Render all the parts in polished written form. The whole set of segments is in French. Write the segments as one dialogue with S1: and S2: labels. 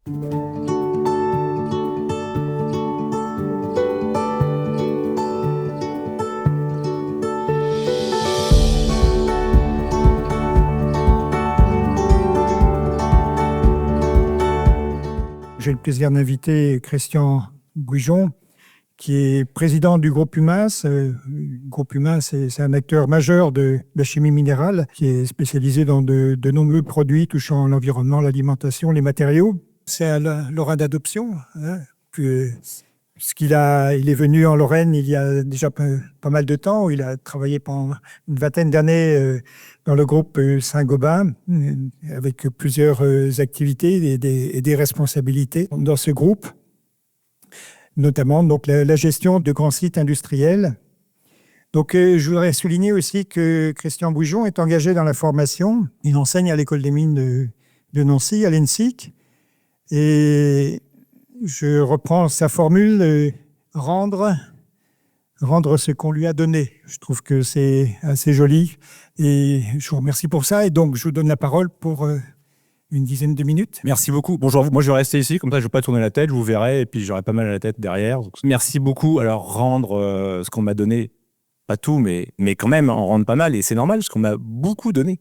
S1: J'ai le plaisir d'inviter Christian Bouijon, qui est président du groupe Humains. Le groupe Humains, c'est un acteur majeur de la chimie minérale, qui est spécialisé dans de nombreux produits touchant l'environnement, l'alimentation, les matériaux. C'est à Lorrain d'adoption. Il est venu en Lorraine il y a déjà pas mal de temps, où il a travaillé pendant une vingtaine d'années dans le groupe Saint-Gobain, avec plusieurs activités et des responsabilités dans ce groupe, notamment donc, la gestion de grands sites industriels. Donc, je voudrais souligner aussi que Christian Bouijon est engagé dans la formation. Il enseigne à l'école des mines de Nancy, à l'ENSIC. Et je reprends sa formule, rendre ce qu'on lui a donné. Je trouve que c'est assez joli et je vous remercie pour ça. Et donc, je vous donne la parole pour une dizaine de minutes.
S2: Merci beaucoup. Bonjour, moi je vais rester ici, comme ça je ne vais pas tourner la tête, je vous verrai et puis j'aurai pas mal à la tête derrière. Donc, merci beaucoup. Alors, rendre ce qu'on m'a donné, pas tout, mais quand même, en rendre pas mal. Et c'est normal parce qu'on m'a beaucoup donné.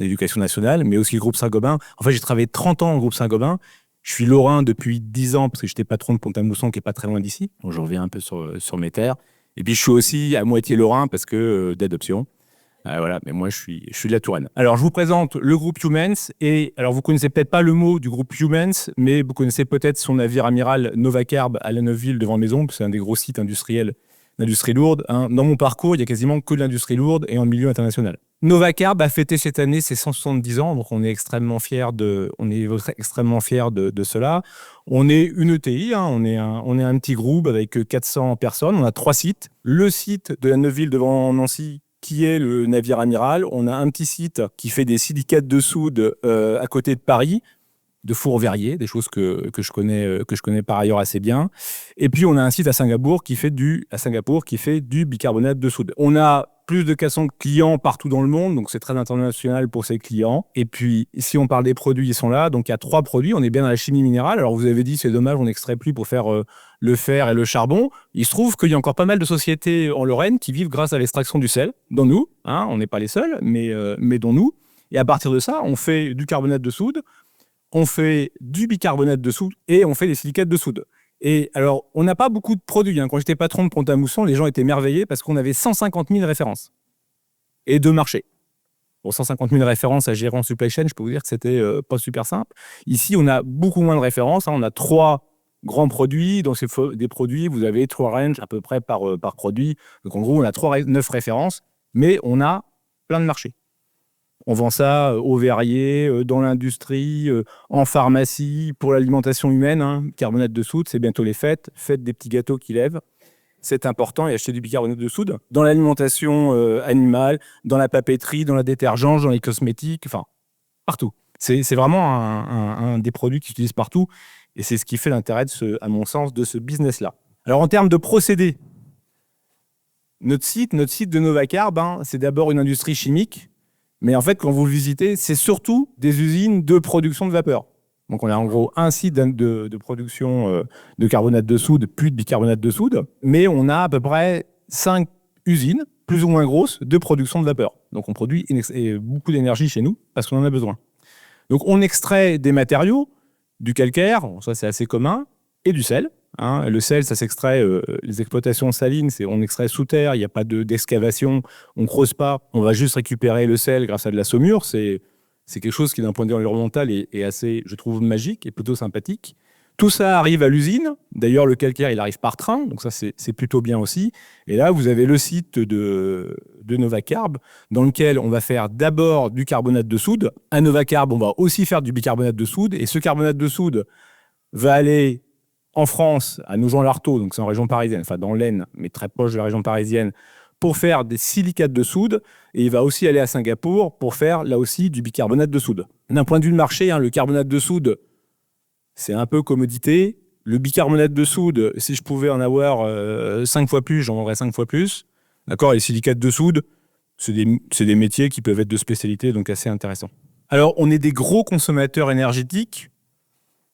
S2: L'éducation nationale, mais aussi le groupe Saint-Gobain. En fait, j'ai travaillé 30 ans au groupe Saint-Gobain. Je suis lorrain depuis 10 ans parce que j'étais patron de Pont-à-Mousson qui est pas très loin d'ici. Donc je reviens un peu sur mes terres. Et puis je suis aussi à moitié lorrain parce que d'adoption. Voilà, mais moi je suis de la Touraine. Alors je vous présente le groupe Humans. Et alors vous connaissez peut-être pas le mot du groupe Humans, mais vous connaissez peut-être son navire amiral Novacarb à La Neuveville devant Maison. C'est un des gros sites industriels d'industrie lourde. Dans mon parcours, il y a quasiment que de l'industrie lourde et en milieu international. Novacarb a fêté cette année ses 170 ans, donc on est extrêmement fiers de cela. On est une ETI, on est un petit groupe avec 400 personnes. On a 3 sites. Le site de La Neuveville devant Nancy, qui est le navire amiral. On a un petit site qui fait des silicates de soude à côté de Paris, de Fourvière, des choses que je connais par ailleurs assez bien. Et puis on a un site à Singapour qui fait du bicarbonate de soude. On a plus de 400 clients partout dans le monde, donc c'est très international pour ces clients. Et puis, si on parle des produits, ils sont là. Donc, il y a 3 produits. On est bien dans la chimie minérale. Alors, vous avez dit, c'est dommage, on n'extrait plus pour faire le fer et le charbon. Il se trouve qu'il y a encore pas mal de sociétés en Lorraine qui vivent grâce à l'extraction du sel, dont nous. On n'est pas les seuls, mais dont nous. Et à partir de ça, on fait du carbonate de soude, on fait du bicarbonate de soude et on fait des silicates de soude. Et alors, on n'a pas beaucoup de produits. Quand j'étais patron de Pont-à-Mousson, les gens étaient émerveillés parce qu'on avait 150 000 références et 2 marchés. Bon, 150 000 références à gérer en supply chain, je peux vous dire que c'était pas super simple. Ici, on a beaucoup moins de références. On a 3 grands produits. Dans des produits, vous avez 3 ranges à peu près par produit. Donc, en gros, on a 9 références, mais on a plein de marchés. On vend ça aux verriers, dans l'industrie, en pharmacie, pour l'alimentation humaine. Carbonate de soude, c'est bientôt les fêtes. Faites des petits gâteaux qui lèvent. C'est important, et achetez du bicarbonate de soude. Dans l'alimentation animale, dans la papeterie, dans la détergence, dans les cosmétiques, enfin, partout. C'est vraiment un des produits qu'ils utilisent partout. Et c'est ce qui fait l'intérêt, à mon sens, de ce business-là. Alors, en termes de procédés, notre site de Novacarb, c'est d'abord une industrie chimique. Mais en fait, quand vous le visitez, c'est surtout des usines de production de vapeur. Donc, on a en gros un site de production de carbonate de soude, puis de bicarbonate de soude. Mais on a à peu près 5 usines, plus ou moins grosses, de production de vapeur. Donc, on produit beaucoup d'énergie chez nous parce qu'on en a besoin. Donc, on extrait des matériaux, du calcaire, ça c'est assez commun, et du sel. Le sel, ça s'extrait, les exploitations salines, on extrait sous terre, il n'y a pas d'excavation, on ne creuse pas, on va juste récupérer le sel grâce à de la saumure. C'est quelque chose qui, d'un point de vue environnemental, est assez, je trouve, magique et plutôt sympathique. Tout ça arrive à l'usine. D'ailleurs, le calcaire, il arrive par train, donc ça, c'est plutôt bien aussi. Et là, vous avez le site de Novacarb, dans lequel on va faire d'abord du carbonate de soude. À Novacarb, on va aussi faire du bicarbonate de soude, et ce carbonate de soude va aller en France, à Nogent-l'Artaud, donc c'est en région parisienne, enfin dans l'Aisne, mais très proche de la région parisienne, pour faire des silicates de soude, et il va aussi aller à Singapour pour faire, là aussi, du bicarbonate de soude. D'un point de vue de marché, le carbonate de soude, c'est un peu commodité. Le bicarbonate de soude, si je pouvais en avoir 5 fois plus, j'en vendrais 5 fois plus. D'accord, les silicates de soude, c'est des métiers qui peuvent être de spécialité, donc assez intéressants. Alors, on est des gros consommateurs énergétiques.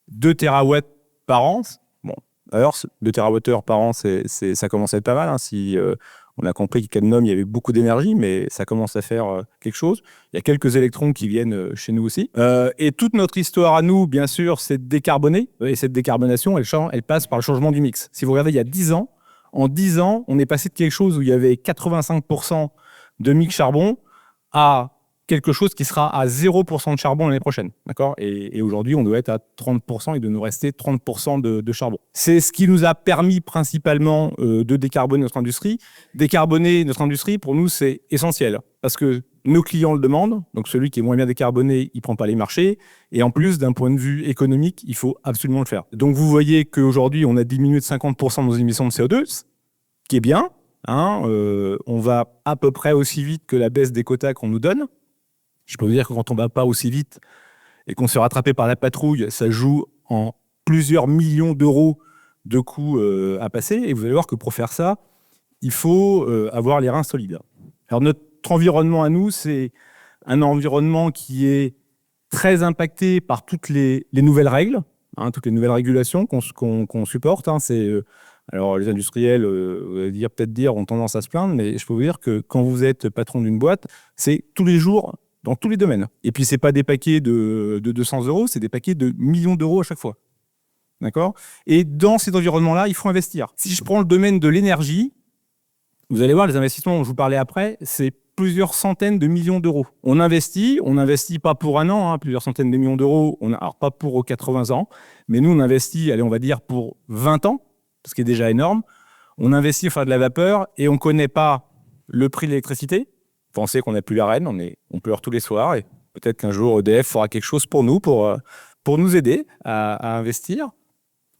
S2: 2 TWh par an. Bon, alors 2 TWh par an, ça commence à être pas mal. Hein, si on a compris qu'à Cadnom, il y avait beaucoup d'énergie, mais ça commence à faire quelque chose. Il y a quelques électrons qui viennent chez nous aussi. Et toute notre histoire à nous, bien sûr, c'est de décarboner. Et cette décarbonation, elle passe par le changement du mix. Si vous regardez, il y a 10 ans, en 10 ans, on est passé de quelque chose où il y avait 85% de mix charbon à quelque chose qui sera à 0% de charbon l'année prochaine. D'accord ? Et aujourd'hui, on doit être à 30%, il doit nous rester 30% de charbon. C'est ce qui nous a permis principalement de décarboner notre industrie. Décarboner notre industrie, pour nous, c'est essentiel parce que nos clients le demandent. Donc, celui qui est moins bien décarboné, il ne prend pas les marchés. Et en plus, d'un point de vue économique, il faut absolument le faire. Donc, vous voyez qu'aujourd'hui, on a diminué de 50% nos émissions de CO2, ce qui est bien. Hein, on va à peu près aussi vite que la baisse des quotas qu'on nous donne. Je peux vous dire que quand on ne va pas aussi vite et qu'on se fait rattraper par la patrouille, ça joue en plusieurs millions d'euros de coûts à passer. Et vous allez voir que pour faire ça, il faut avoir les reins solides. Alors notre environnement à nous, c'est un environnement qui est très impacté par toutes les nouvelles règles, hein, toutes les nouvelles régulations qu'on supporte. Hein, alors les industriels, peut-être ont tendance à se plaindre, mais je peux vous dire que quand vous êtes patron d'une boîte, c'est tous les jours, dans tous les domaines. Et puis, ce n'est pas des paquets de 200 euros, c'est des paquets de millions d'euros à chaque fois. D'accord ? Et dans cet environnement-là, il faut investir. Si je prends le domaine de l'énergie, vous allez voir, les investissements dont je vous parlais après, c'est plusieurs centaines de millions d'euros. On investit pas pour un an, hein, plusieurs centaines de millions d'euros, alors pas pour 80 ans, mais nous, on investit, allez, on va dire pour 20 ans, ce qui est déjà énorme. On investit pour faire de la vapeur et on ne connaît pas le prix de l'électricité. Pensez qu'on n'a plus la reine, on pleure tous les soirs et peut-être qu'un jour EDF fera quelque chose pour nous, pour nous aider à investir.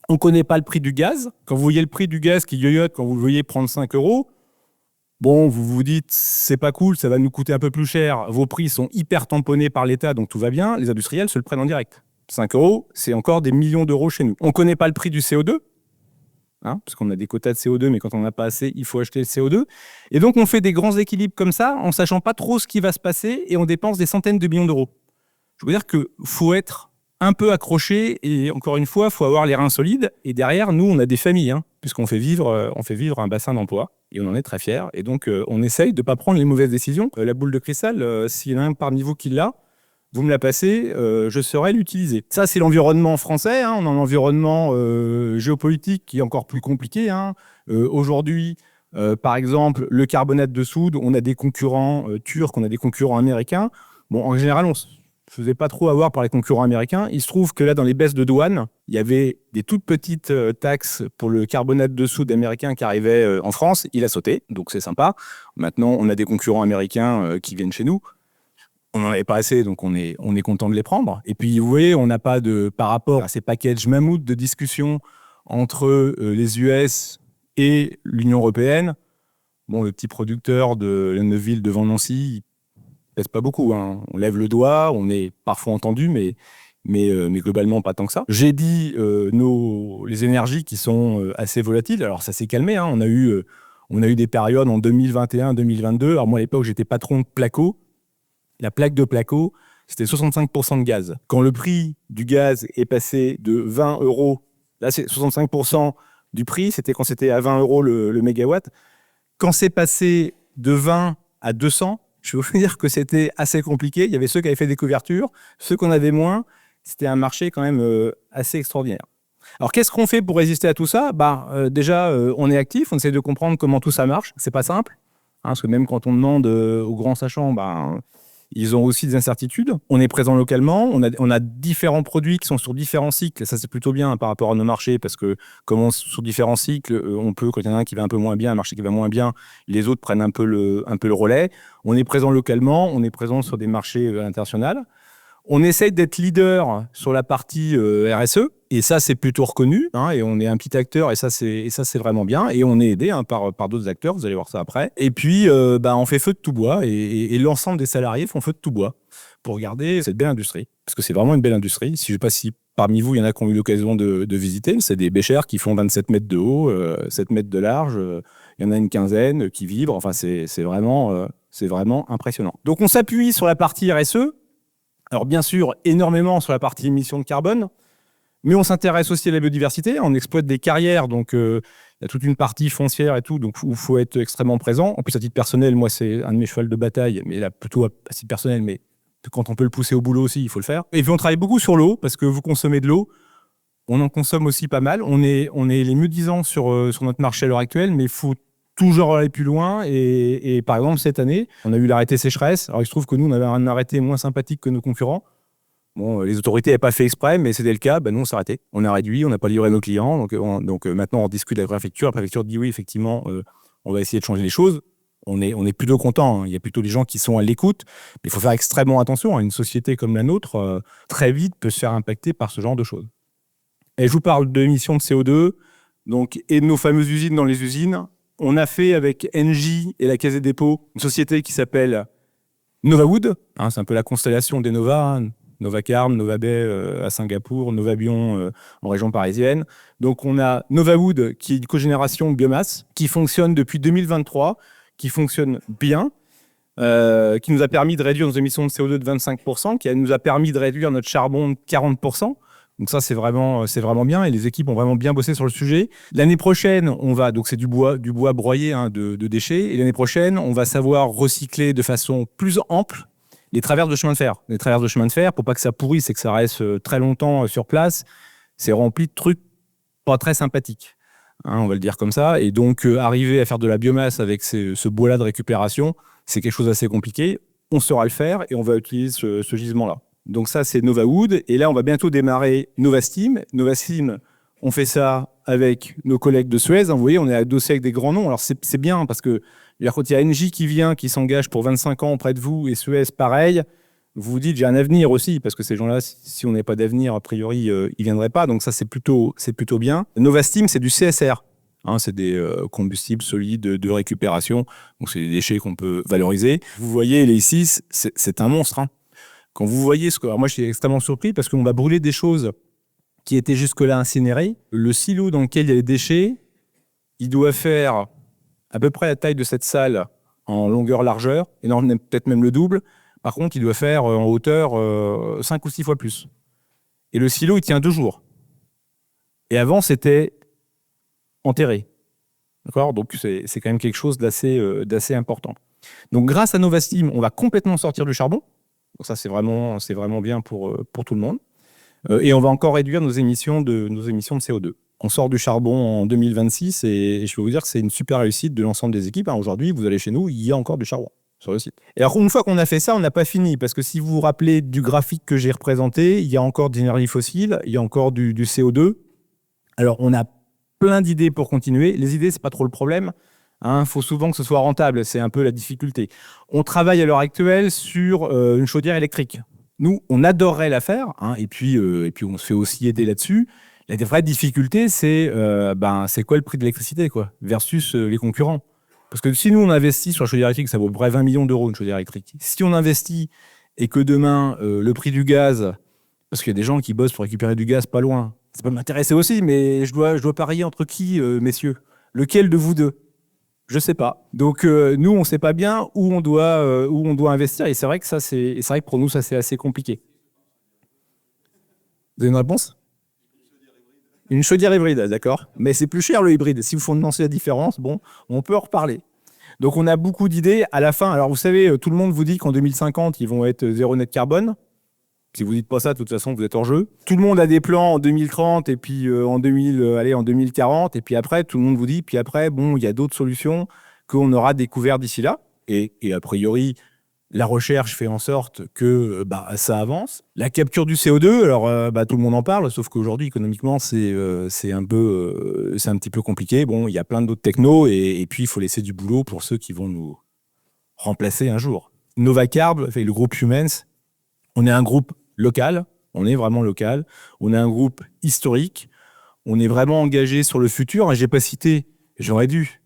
S2: On ne connaît pas le prix du gaz. Quand vous voyez le prix du gaz qui yoyote, quand vous le voyez prendre 5 euros, bon, vous vous dites, c'est pas cool, ça va nous coûter un peu plus cher. Vos prix sont hyper tamponnés par l'État, donc tout va bien. Les industriels se le prennent en direct. 5 euros, c'est encore des millions d'euros chez nous. On ne connaît pas le prix du CO2. Hein, parce qu'on a des quotas de CO2, mais quand on n'en a pas assez, il faut acheter le CO2. Et donc, on fait des grands équilibres comme ça, en ne sachant pas trop ce qui va se passer, et on dépense des centaines de millions d'euros. Je veux dire qu'il faut être un peu accroché, et encore une fois, il faut avoir les reins solides. Et derrière, nous, on a des familles, hein, puisqu'on fait vivre un bassin d'emploi, et on en est très fiers. Et donc, on essaye de ne pas prendre les mauvaises décisions. La boule de cristal, s'il y en a un parmi vous qui l'a, vous me la passez, je saurai l'utiliser. Ça, c'est l'environnement français. Hein. On a un environnement géopolitique qui est encore plus compliqué. Hein. Aujourd'hui, par exemple, le carbonate de soude, on a des concurrents turcs, on a des concurrents américains. Bon, en général, on ne se faisait pas trop avoir par les concurrents américains. Il se trouve que là, dans les baisses de douane, il y avait des toutes petites taxes pour le carbonate de soude américain qui arrivait en France. Il a sauté, donc c'est sympa. Maintenant, on a des concurrents américains qui viennent chez nous. On n'en avait pas assez, donc on est content de les prendre. Et puis, vous voyez, on n'a pas par rapport à ces packages mammouths de discussion entre les US et l'Union européenne, bon, le petit producteur de la Neuville devant Nancy, il pèse pas beaucoup. Hein. On lève le doigt, on est parfois entendu, mais globalement pas tant que ça. J'ai dit les énergies qui sont assez volatiles. Alors, ça s'est calmé. Hein. On a eu des périodes en 2021-2022. Alors, moi, à l'époque, j'étais patron de Placo. La plaque de Placo, c'était 65% de gaz. Quand le prix du gaz est passé de 20 euros, là c'est 65% du prix, c'était quand c'était à 20 euros le mégawatt. Quand c'est passé de 20 à 200, je vais vous dire que c'était assez compliqué. Il y avait ceux qui avaient fait des couvertures, ceux qu'on avait moins. C'était un marché quand même assez extraordinaire. Alors qu'est-ce qu'on fait pour résister à tout ça ? Déjà, on est actif, on essaie de comprendre comment tout ça marche. C'est pas simple, hein, parce que même quand on demande aux grands sachants, ils ont aussi des incertitudes. On est présent localement. On a différents produits qui sont sur différents cycles. Ça, c'est plutôt bien par rapport à nos marchés parce que, comme sur différents cycles, on peut, quand il y en a un qui va un peu moins bien, un marché qui va moins bien, les autres prennent un peu le relais. On est présent localement. On est présent sur des marchés internationaux. On essaye d'être leader sur la partie RSE. Et ça, c'est plutôt reconnu. Hein, et on est un petit acteur. Et ça, c'est vraiment bien. Et on est aidé par d'autres acteurs. Vous allez voir ça après. Et puis, on fait feu de tout bois. Et l'ensemble des salariés font feu de tout bois pour garder cette belle industrie. Parce que c'est vraiment une belle industrie. Je ne sais pas si parmi vous, il y en a qui ont eu l'occasion de visiter. C'est des béchères qui font 27 mètres de haut, 7 mètres de large. Il y en a une quinzaine qui vibrent. Enfin, c'est vraiment impressionnant. Donc, on s'appuie sur la partie RSE. Alors, bien sûr, énormément sur la partie émissions de carbone. Mais on s'intéresse aussi à la biodiversité, on exploite des carrières, donc il y a toute une partie foncière et tout, donc il faut être extrêmement présent. En plus, à titre personnel, moi, c'est un de mes chevals de bataille, mais là, plutôt à titre personnel, mais quand on peut le pousser au boulot aussi, il faut le faire. Et puis, on travaille beaucoup sur l'eau, parce que vous consommez de l'eau, on en consomme aussi pas mal. On est les mieux-disants sur notre marché à l'heure actuelle, mais il faut toujours aller plus loin. Et par exemple, cette année, on a eu l'arrêté sécheresse. Alors, il se trouve que nous, on avait un arrêté moins sympathique que nos concurrents. Bon, les autorités n'avaient pas fait exprès, mais c'était le cas. Ben, nous, on s'est arrêté. On a réduit, on n'a pas livré nos clients. Donc maintenant, on discute avec la préfecture. La préfecture dit oui, effectivement, on va essayer de changer les choses. On est plutôt content. Il y a plutôt des gens qui sont à l'écoute. Mais il faut faire extrêmement attention. Une société comme la nôtre, très vite, peut se faire impacter par ce genre de choses. Et je vous parle d'émissions de CO2 donc, et de nos fameuses usines dans les usines. On a fait avec Engie et la Caisse des dépôts une société qui s'appelle Novawood. C'est un peu la constellation des Nova. Novacarb, Novabay à Singapour, Novabion en région parisienne. Donc on a Novawood qui est une cogénération biomasse qui fonctionne depuis 2023, qui fonctionne bien, qui nous a permis de réduire nos émissions de CO2 de 25%, qui nous a permis de réduire notre charbon de 40%. Donc ça, c'est vraiment bien et les équipes ont vraiment bien bossé sur le sujet. L'année prochaine, donc c'est du bois broyé de déchets. Et l'année prochaine, on va savoir recycler de façon plus ample les traverses de chemin de fer. Les traverses de chemin de fer, pour pas que ça pourrisse et que ça reste très longtemps sur place, c'est rempli de trucs pas très sympathiques. On va le dire comme ça. Et donc, arriver à faire de la biomasse avec ce bois-là de récupération, c'est quelque chose d'assez compliqué. On saura le faire et on va utiliser ce gisement-là. Donc ça, c'est Novawood. Et là, on va bientôt démarrer Novasteam. Novasteam, on fait ça avec nos collègues de Suez. Vous voyez, on est adossé avec des grands noms. Alors, c'est bien parce que quand il y a Engie qui vient, qui s'engage pour 25 ans auprès de vous, et Suez, pareil, vous vous dites, j'ai un avenir aussi, parce que ces gens-là, si on n'avait pas d'avenir, a priori, ils ne viendraient pas. Donc ça, c'est plutôt bien. Novasteam, c'est du CSR. C'est des combustibles solides de récupération. Donc, c'est des déchets qu'on peut valoriser. Vous voyez, les ici, c'est un monstre. Quand vous voyez alors moi, je suis extrêmement surpris parce qu'on va brûler des choses qui étaient jusque-là incinérées. Le silo dans lequel il y a les déchets, il doit faire à peu près la taille de cette salle en longueur-largeur, et non, peut-être même le double. Par contre, il doit faire en hauteur 5 ou 6 fois plus. Et le silo, il tient 2 jours. Et avant, c'était enterré. D'accord ? Donc, c'est quand même quelque chose d'assez important. Donc, grâce à Novasteam, on va complètement sortir du charbon. Donc ça, c'est vraiment bien pour tout le monde. Et on va encore réduire nos émissions de CO2. On sort du charbon en 2026 et je peux vous dire que c'est une super réussite de l'ensemble des équipes. Aujourd'hui, vous allez chez nous, il y a encore du charbon sur le site. Et alors, une fois qu'on a fait ça, on n'a pas fini. Parce que si vous vous rappelez du graphique que j'ai représenté, il y a encore de l'énergie fossile, il y a encore du CO2. Alors, on a plein d'idées pour continuer. Les idées, ce n'est pas trop le problème. Faut souvent que ce soit rentable, c'est un peu la difficulté. On travaille à l'heure actuelle sur une chaudière électrique. Nous, on adorerait la faire, et puis on se fait aussi aider là-dessus. La vraie difficulté, c'est quoi le prix de l'électricité versus les concurrents. Parce que si nous, on investit sur la chaudière électrique, ça vaut à peu près 20 millions d'euros une chaudière électrique. Si on investit et que demain, le prix du gaz, parce qu'il y a des gens qui bossent pour récupérer du gaz pas loin, ça peut m'intéresser aussi, mais je dois parier entre qui, messieurs ? Lequel de vous deux ? Je sais pas. Donc nous, on sait pas bien où on doit investir. Et c'est vrai que pour nous, ça c'est assez compliqué. Vous avez une réponse ? Une chaudière hybride, d'accord. Mais c'est plus cher le hybride. Si vous foncez la différence, bon, on peut en reparler. Donc on a beaucoup d'idées. À la fin, alors vous savez, tout le monde vous dit qu'en 2050, ils vont être zéro net carbone. Si vous dites pas ça, de toute façon, vous êtes hors jeu. Tout le monde a des plans en 2030 et puis en 2040. Et puis après, tout le monde vous dit, puis après, bon, il y a d'autres solutions qu'on aura découvertes d'ici là. Et a priori, la recherche fait en sorte que ça avance. La capture du CO2, alors tout le monde en parle, sauf qu'aujourd'hui, économiquement, c'est un petit peu compliqué. Bon, il y a plein d'autres technos et puis il faut laisser du boulot pour ceux qui vont nous remplacer un jour. Novacarb, le groupe Humens, on est un groupe local, on est vraiment local, on est un groupe historique, on est vraiment engagé sur le futur, et j'ai pas cité, j'aurais dû,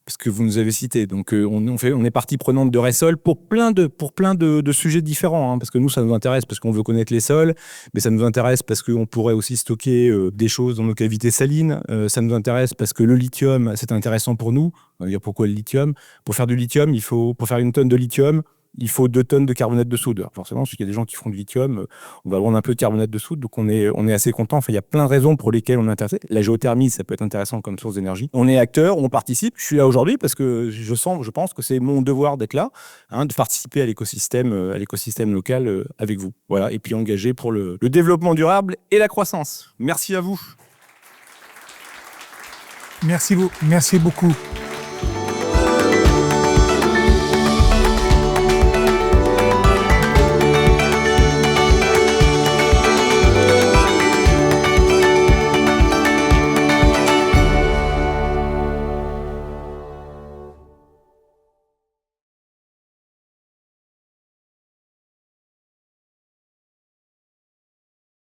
S2: parce que vous nous avez cité, donc on est partie prenante de Resol pour plein de sujets différents, parce que nous ça nous intéresse, parce qu'on veut connaître les sols, mais ça nous intéresse parce qu'on pourrait aussi stocker des choses dans nos cavités salines, ça nous intéresse parce que le lithium, c'est intéressant pour nous. On va dire pourquoi le lithium ? Pour faire du lithium, pour faire 1 tonne de lithium, il faut 2 tonnes de carbonate de soude. Alors forcément, parce qu'il y a des gens qui font du lithium, on va vendre un peu de carbonate de soude, donc on est assez content. Enfin, il y a plein de raisons pour lesquelles on est intéressé. La géothermie, ça peut être intéressant comme source d'énergie. On est acteur, on participe. Je suis là aujourd'hui parce que je pense que c'est mon devoir d'être là, de participer à l'écosystème local avec vous. Voilà, et puis engagé pour le développement durable et la croissance. Merci à vous.
S1: Merci beaucoup.